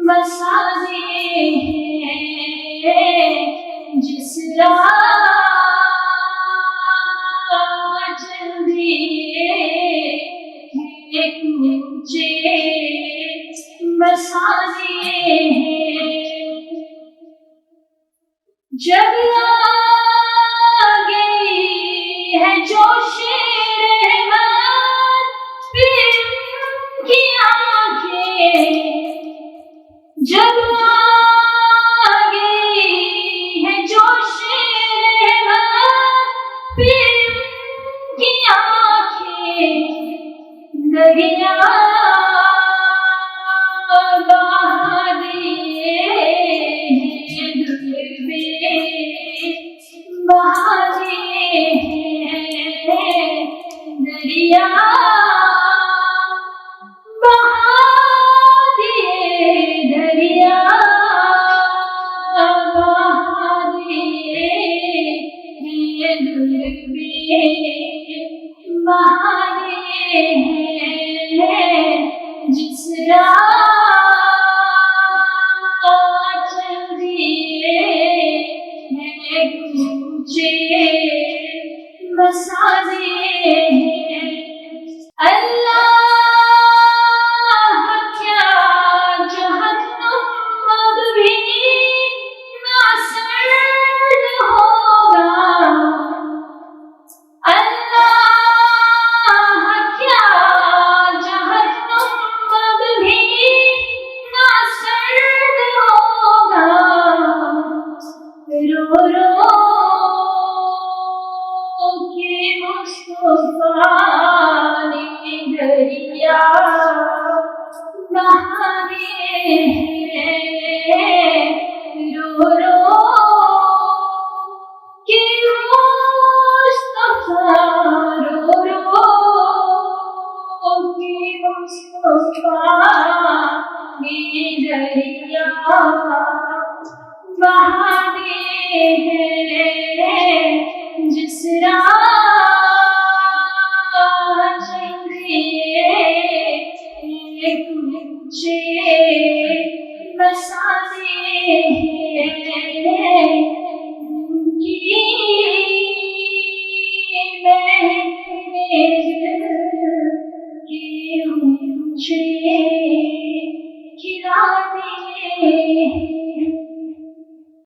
बसाने हैं जिस राह चल दिए हैं मुझे बसाने हैं जब आ गई है जोश रहमान फिर की आंखें जब आ गई है जोश रहमान फिर की आंखें दरिया बहा दिए हैं बहा दिए हैं दरिया बहा दिए दरिया बहा दिए हैं बहा दिए हैं जिस राह चल दिए हैं मुझे बसाने हैं अल्लाह क्या जहन्नम अब भी ना सर्द होगा अल्लाह क्या जहन्नम अब भी ना सर्द होगा रो रो के मुस्तफा ने दरिया बहा दिए